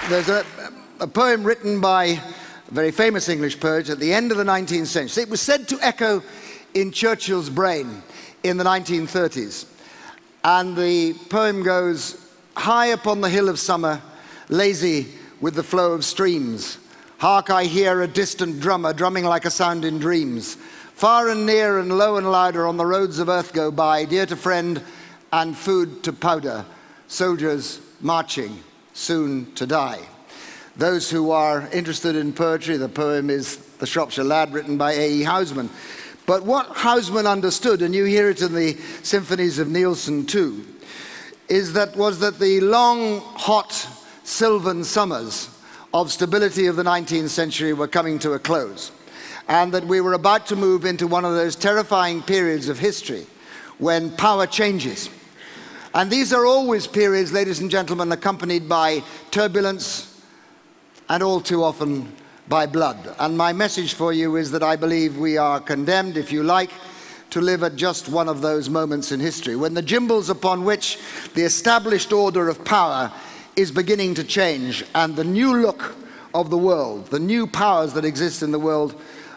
There's a poem written by a very famous English poet at the end of the 19th century. It was said to echo in Churchill's brain in the 1930s. And the poem goes, "High upon the hill of summer, lazy with the flow of streams, hark, I hear a distant drummer drumming like a sound in dreams. Far and near and low and louder on the roads of earth go by, dear to friend and food to powder, soldiers marching soon to die." Those who are interested in poetry, the poem is The Shropshire Lad, written by A.E. Housman. But what Housman understood, and you hear it in the symphonies of Nielsen too, was that the long, hot, sylvan summers of stability of the 19th century were coming to a close, and that we were about to move into one of those terrifying periods of history when power changes. And these are always periods, ladies and gentlemen, accompanied by turbulence and all too often by blood. And my message for you is that I believe we are condemned, if you like, to live at just one of those moments in history, when the gimbals upon which the established order of power is beginning to change, and the new look of the world, the new powers that exist in the world,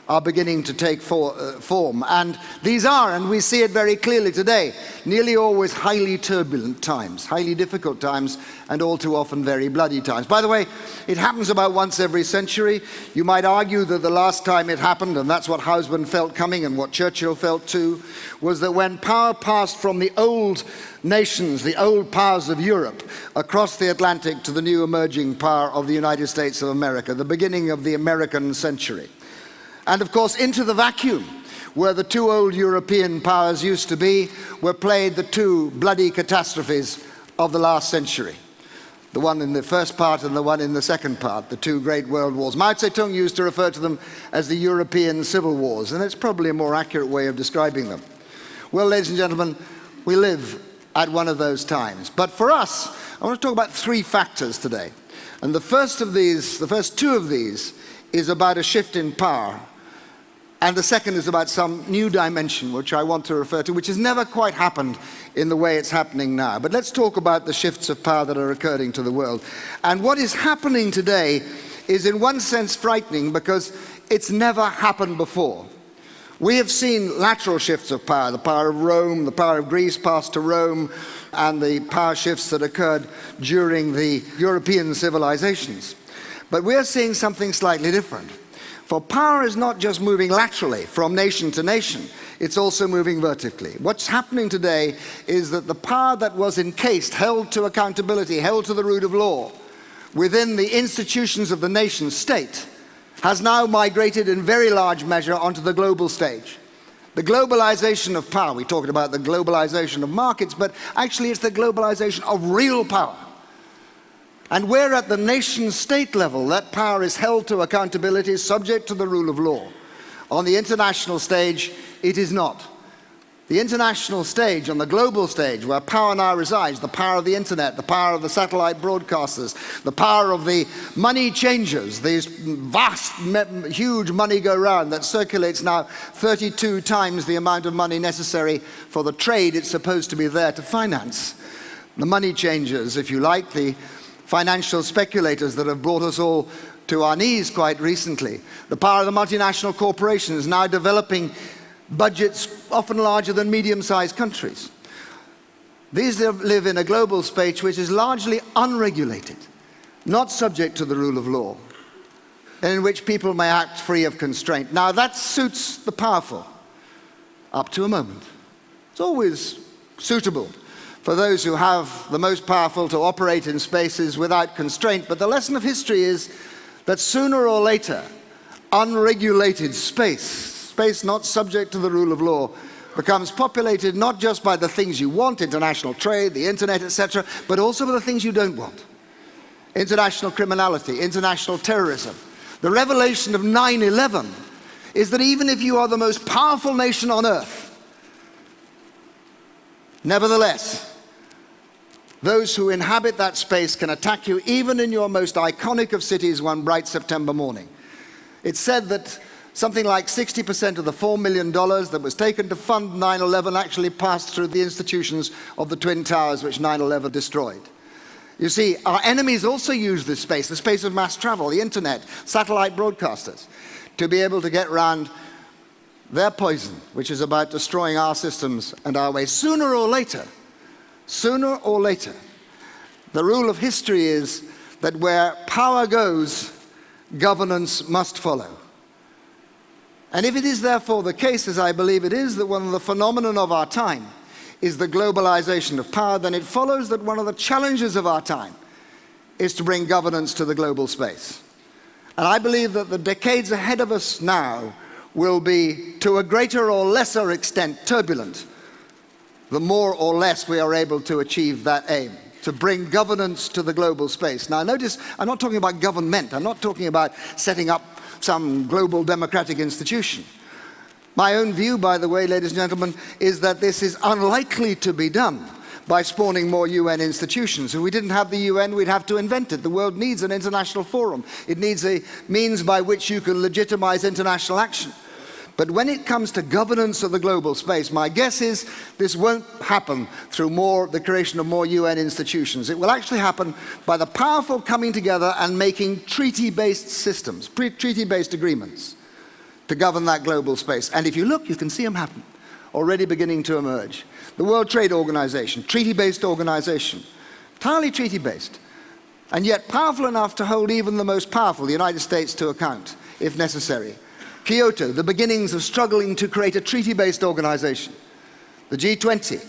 are beginning to take form. And these are, and we see it very clearly today, nearly always highly turbulent times, highly difficult times, and all too often very bloody times. By the way, it happens about once every century. You might argue that the last time it happened, and that's what Housman felt coming and what Churchill felt too, was that when power passed from the old nations, the old powers of Europe, across the Atlantic to the new emerging power of the United States of America, the beginning of the American century. And of course, into the vacuum where the two old European powers used to be were played the two bloody catastrophes of the last century. The one in the first part and the one in the second part, the two great world wars. Mao Zedong used to refer to them as the European civil wars, and it's probably a more accurate way of describing them. Well, ladies and gentlemen, we live at one of those times. But for us, I want to talk about three factors today. And the first two of these, is about a shift in power. And the second is about some new dimension, which I want to refer to, which has never quite happened in the way it's happening now. But let's talk about the shifts of power that are occurring to the world. And what is happening today is in one sense frightening, because it's never happened before. We have seen lateral shifts of power, the power of Rome, the power of Greece passed to Rome, and the power shifts that occurred during the European civilizations. But we're seeing something slightly different. For power is not just moving laterally from nation to nation, it's also moving vertically. What's happening today is that the power that was encased, held to accountability, held to the root of law, within the institutions of the nation state, has now migrated in very large measure onto the global stage. The globalization of power, we talked about the globalization of markets, but actually it's the globalization of real power. And where at the nation-state level that power is held to accountability, subject to the rule of law, on the international stage it is not. The international stage, on the global stage, where power now resides, the power of the internet, the power of the satellite broadcasters, the power of the money changers, these vast, huge money go round that circulates now 32 times the amount of money necessary for the trade it's supposed to be there to finance. The money changers, if you like, the financial speculators that have brought us all to our knees quite recently. The power of the multinational corporations now developing budgets often larger than medium-sized countries. These live in a global space which is largely unregulated, not subject to the rule of law, and in which people may act free of constraint. Now that suits the powerful, up to a moment. It's always suitable for those who have the most powerful to operate in spaces without constraint. But the lesson of history is that sooner or later, unregulated space not subject to the rule of law, becomes populated not just by the things you want, international trade, the internet, etc., but also by the things you don't want. International criminality, international terrorism. The revelation of 9/11 is that even if you are the most powerful nation on earth, nevertheless, those who inhabit that space can attack you even in your most iconic of cities one bright September morning. It's said that something like 60% of the $4 million that was taken to fund 9/11 actually passed through the institutions of the Twin Towers, which 9/11 destroyed. You see, our enemies also use this space, the space of mass travel, the internet, satellite broadcasters, to be able to get around their poison, which is about destroying our systems and our ways. Sooner or later, the rule of history is that where power goes, governance must follow. And if it is therefore the case, as I believe it is, that one of the phenomena of our time is the globalization of power, then it follows that one of the challenges of our time is to bring governance to the global space. And I believe that the decades ahead of us now will be, to a greater or lesser extent, turbulent, the more or less we are able to achieve that aim, to bring governance to the global space. Now notice, I'm not talking about government, I'm not talking about setting up some global democratic institution. My own view, by the way, ladies and gentlemen, is that this is unlikely to be done by spawning more UN institutions. If we didn't have the UN, we'd have to invent it. The world needs an international forum. It needs a means by which you can legitimize international action. But when it comes to governance of the global space, my guess is this won't happen through the creation of more UN institutions. It will actually happen by the powerful coming together and making treaty-based systems, treaty-based agreements to govern that global space. And if you look, you can see them happen, already beginning to emerge. The World Trade Organization, treaty-based organization, entirely treaty-based, and yet powerful enough to hold even the most powerful, the United States, to account, if necessary. Kyoto, the beginnings of struggling to create a treaty-based organization. The G20.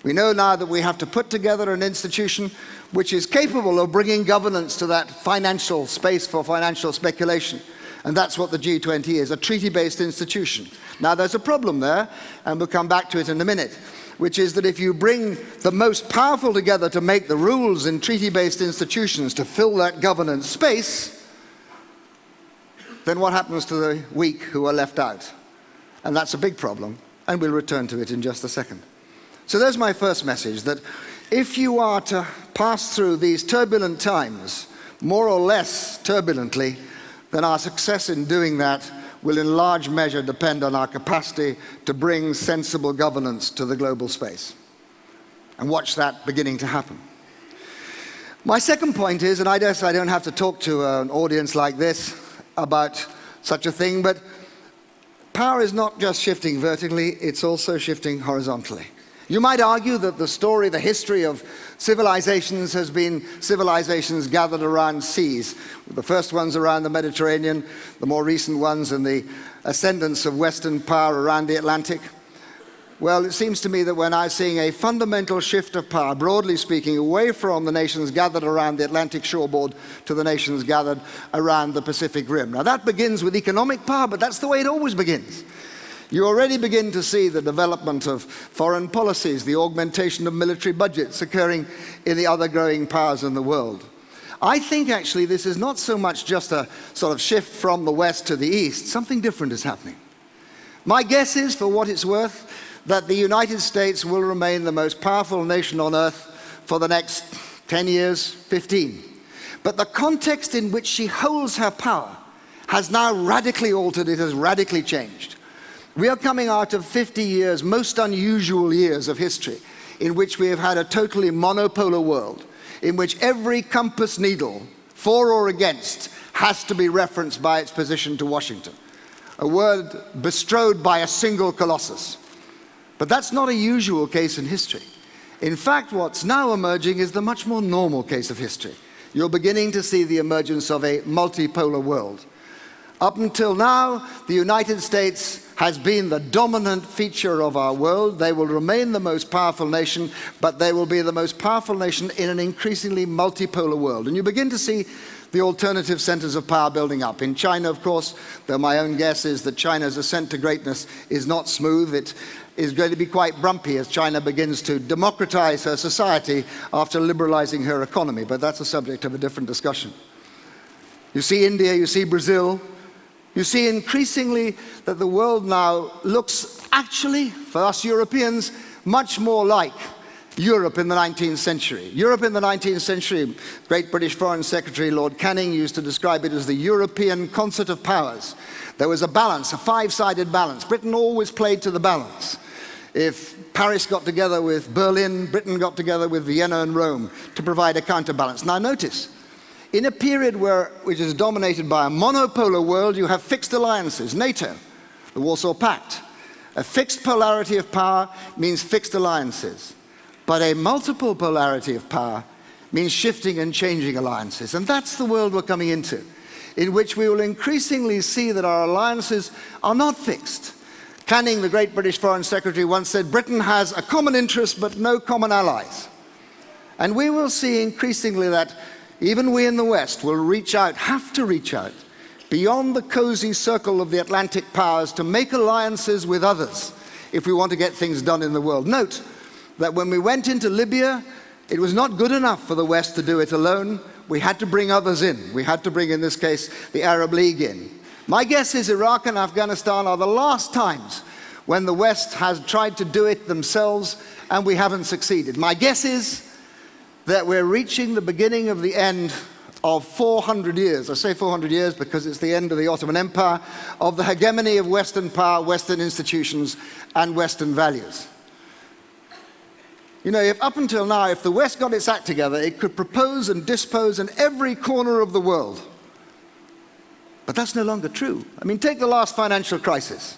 We know now that we have to put together an institution which is capable of bringing governance to that financial space for financial speculation. And that's what the G20 is, a treaty-based institution. Now there's a problem there, and we'll come back to it in a minute, which is that if you bring the most powerful together to make the rules in treaty-based institutions to fill that governance space, then what happens to the weak who are left out? And that's a big problem, and we'll return to it in just a second. So there's my first message, that if you are to pass through these turbulent times, more or less turbulently, then our success in doing that will in large measure depend on our capacity to bring sensible governance to the global space. And watch that beginning to happen. My second point is, and I guess I don't have to talk to an audience like this about such a thing, but power is not just shifting vertically, it's also shifting horizontally. You might argue that the story, the history of civilizations has been civilizations gathered around seas. The first ones around the Mediterranean, the more recent ones in the ascendance of Western power around the Atlantic. Well, it seems to me that we're now seeing a fundamental shift of power, broadly speaking, away from the nations gathered around the Atlantic shoreboard to the nations gathered around the Pacific Rim. Now that begins with economic power, but that's the way it always begins. You already begin to see the development of foreign policies, the augmentation of military budgets occurring in the other growing powers in the world. I think actually this is not so much just a sort of shift from the West to the East. Something different is happening. My guess is, for what it's worth, that the United States will remain the most powerful nation on earth for the next 10 years, 15. But the context in which she holds her power has now radically altered, it has radically changed. We are coming out of 50 years, most unusual years of history, in which we have had a totally monopolar world, in which every compass needle, for or against, has to be referenced by its position to Washington. A word bestrode by a single colossus. But that's not a usual case in history. In fact, what's now emerging is the much more normal case of history. You're beginning to see the emergence of a multipolar world. Up until now, the United States has been the dominant feature of our world. They will remain the most powerful nation, but they will be the most powerful nation in an increasingly multipolar world. And you begin to see the alternative centers of power building up. In China, of course, though my own guess is that China's ascent to greatness is not smooth. It is going to be quite bumpy as China begins to democratize her society after liberalizing her economy, but that's a subject of a different discussion. You see India, you see Brazil. You see increasingly that the world now looks actually, for us Europeans, much more like Europe in the 19th century. Europe in the 19th century, great British Foreign Secretary Lord Canning used to describe it as the European concert of powers. There was a balance, a five-sided balance. Britain always played to the balance. if Paris got together with Berlin, Britain got together with Vienna and Rome to provide a counterbalance. Now notice, in a period which is dominated by a monopolar world, you have fixed alliances. NATO, the Warsaw Pact. A fixed polarity of power means fixed alliances. But a multiple polarity of power means shifting and changing alliances. And that's the world we're coming into, in which we will increasingly see that our alliances are not fixed. Canning, the great British Foreign Secretary, once said, Britain has a common interest but no common allies. And we will see increasingly that even we in the West will reach out, have to reach out, beyond the cozy circle of the Atlantic powers to make alliances with others if we want to get things done in the world. Note that when we went into Libya, it was not good enough for the West to do it alone. We had to bring others in. We had to bring, in this case, the Arab League in. My guess is Iraq and Afghanistan are the last times when the West has tried to do it themselves and we haven't succeeded. My guess is that we're reaching the beginning of the end of 400 years. I say 400 years because it's the end of the Ottoman Empire, of the hegemony of Western power, Western institutions, and Western values. You know, if up until now, if the West got its act together, it could propose and dispose in every corner of the world. But that's no longer true. I mean, take the last financial crisis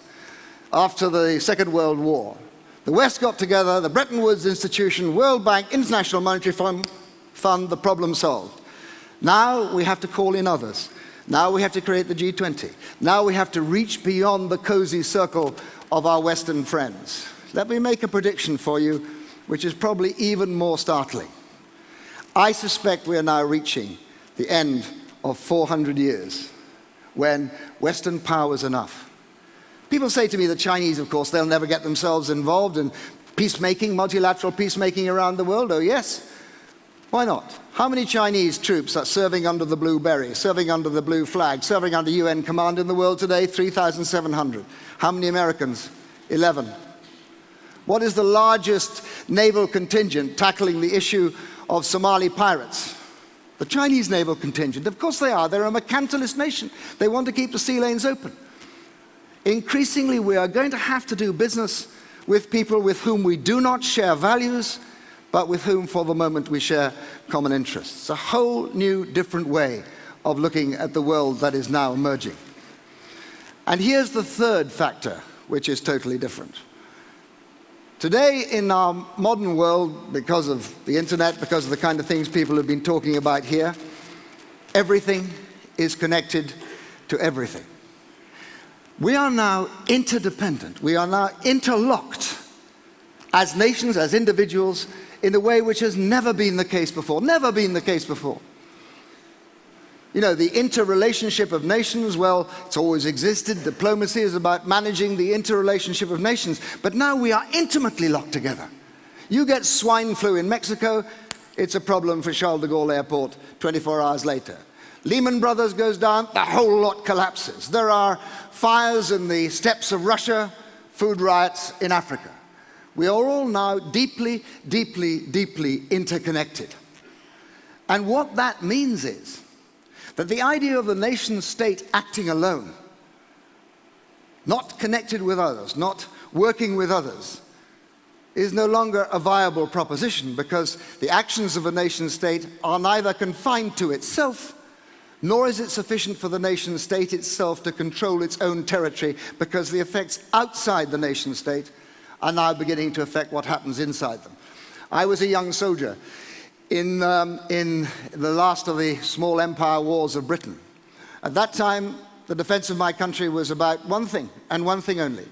after the Second World War. The West got together, the Bretton Woods Institution, World Bank, International Monetary Fund, the problem solved. Now we have to call in others. Now we have to create the G20. Now we have to reach beyond the cozy circle of our Western friends. Let me make a prediction for you, which is probably even more startling. I suspect we are now reaching the end of 400 years when Western power was enough. People say to me, the Chinese, of course, they'll never get themselves involved in peacemaking, multilateral peacemaking around the world. Oh yes. Why not? How many Chinese troops are serving under the blue beret, serving under the blue flag, serving under UN command in the world today? 3,700. How many Americans? 11. What is the largest naval contingent tackling the issue of Somali pirates? The Chinese naval contingent. Of course they are. They're a mercantilist nation. They want to keep the sea lanes open. Increasingly, we are going to have to do business with people with whom we do not share values, but with whom, for the moment, we share common interests. A whole new, different way of looking at the world that is now emerging. And here's the third factor, which is totally different. Today, in our modern world, because of the internet, because of the kind of things people have been talking about here, everything is connected to everything. We are now interdependent. We are now interlocked as nations, as individuals, in a way which has never been the case before. Never been the case before. You know, the interrelationship of nations, well, it's always existed. Diplomacy is about managing the interrelationship of nations. But now we are intimately locked together. You get swine flu in Mexico, it's a problem for Charles de Gaulle Airport 24 hours later. Lehman Brothers goes down, the whole lot collapses. There are fires in the steppes of Russia, food riots in Africa. We are all now deeply, deeply, deeply interconnected. And what that means is that the idea of the nation state acting alone, not connected with others, not working with others, is no longer a viable proposition, because the actions of a nation state are neither confined to itself, nor is it sufficient for the nation state itself to control its own territory, because the effects outside the nation state are now beginning to affect what happens inside them. I was a young soldier in the last of the small empire wars of Britain. At that time, the defense of my country was about one thing, and one thing only.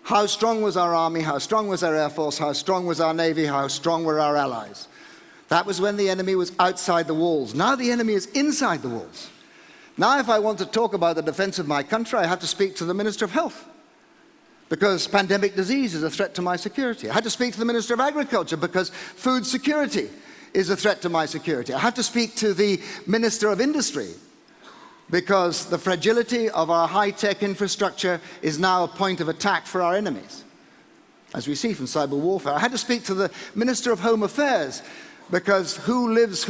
How strong was our army, how strong was our air force, how strong was our navy, how strong were our allies. That was when the enemy was outside the walls. Now the enemy is inside the walls. Now if I want to talk about the defense of my country, I have to speak to the Minister of Health, because pandemic disease is a threat to my security. I had to speak to the Minister of Agriculture because food security is a threat to my security. I have to speak to the Minister of Industry because the fragility of our high-tech infrastructure is now a point of attack for our enemies, as we see from cyber warfare. I had to speak to the Minister of Home Affairs because who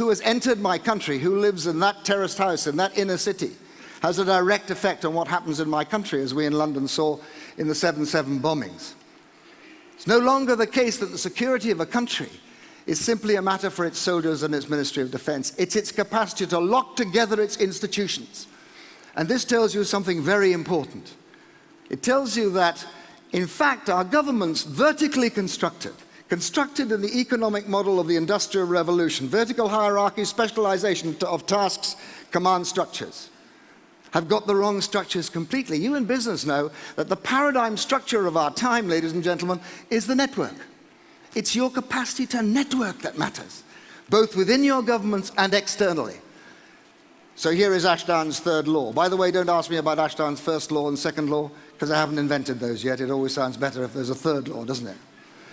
has entered my country, who lives in that terraced house in that inner city, has a direct effect on what happens in my country, as we in London saw in the 7/7 bombings. It's no longer the case that the security of a country is simply a matter for its soldiers and its Ministry of Defense. It's its capacity to lock together its institutions. And this tells you something very important. It tells you that, in fact, our governments, vertically constructed in the economic model of the Industrial Revolution, vertical hierarchy, specialization of tasks, command structures, have got the wrong structures completely. You in business know that the paradigm structure of our time, ladies and gentlemen, is the network. It's your capacity to network that matters, both within your governments and externally. So here is Ashdown's third law. By the way, don't ask me about Ashdown's first law and second law, because I haven't invented those yet. It always sounds better if there's a third law, doesn't it?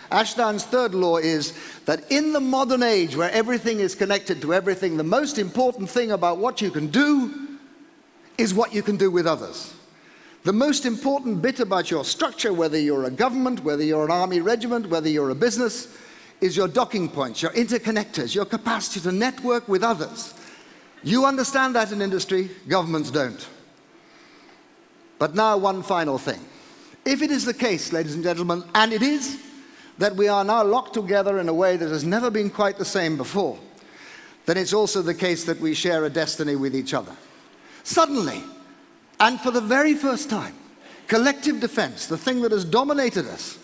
Ashdown's third law is that in the modern age where everything is connected to everything, the most important thing about what you can do is what you can do with others. The most important bit about your structure, whether you're a government, whether you're an army regiment, whether you're a business, is your docking points, your interconnectors, your capacity to network with others. You understand that in industry, governments don't. But now one final thing. If it is the case, ladies and gentlemen, and it is, that we are now locked together in a way that has never been quite the same before, then it's also the case that we share a destiny with each other. Suddenly, and for the very first time, collective defense, the thing that has dominated us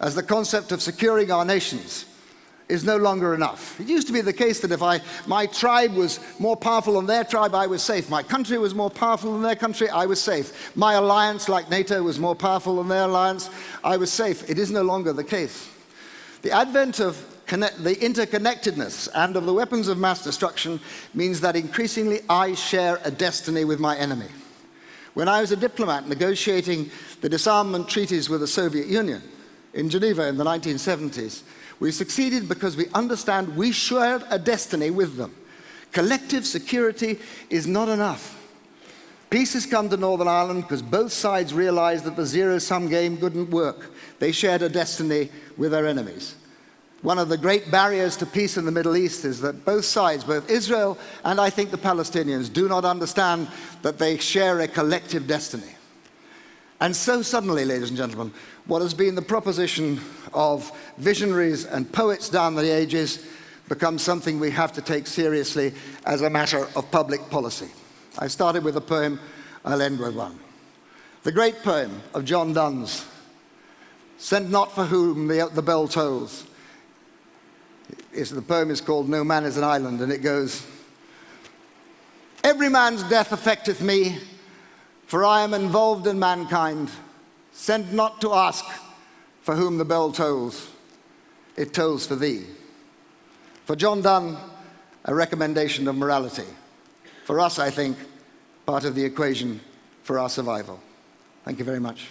as the concept of securing our nations, is no longer enough. It used to be the case that if my tribe was more powerful than their tribe, I was safe. My country was more powerful than their country, I was safe. My alliance, like NATO, was more powerful than their alliance, I was safe. It is no longer the case. The advent of the interconnectedness and of the weapons of mass destruction means that increasingly I share a destiny with my enemy. When I was a diplomat negotiating the disarmament treaties with the Soviet Union in Geneva in the 1970s, we succeeded because we understand we shared a destiny with them. Collective security is not enough. Peace has come to Northern Ireland because both sides realized that the zero-sum game couldn't work. They shared a destiny with their enemies. One of the great barriers to peace in the Middle East is that both sides, both Israel and I think the Palestinians, do not understand that they share a collective destiny. And so suddenly, ladies and gentlemen, what has been the proposition of visionaries and poets down the ages becomes something we have to take seriously as a matter of public policy. I started with a poem, I'll end with one. The great poem of John Donne's, Send Not for Whom the Bell Tolls. The poem is called No Man is an Island, and it goes, every man's death affecteth me, for I am involved in mankind. Send not to ask for whom the bell tolls, it tolls for thee. For John Donne, a recommendation of morality. For us, I think, part of the equation for our survival. Thank you very much.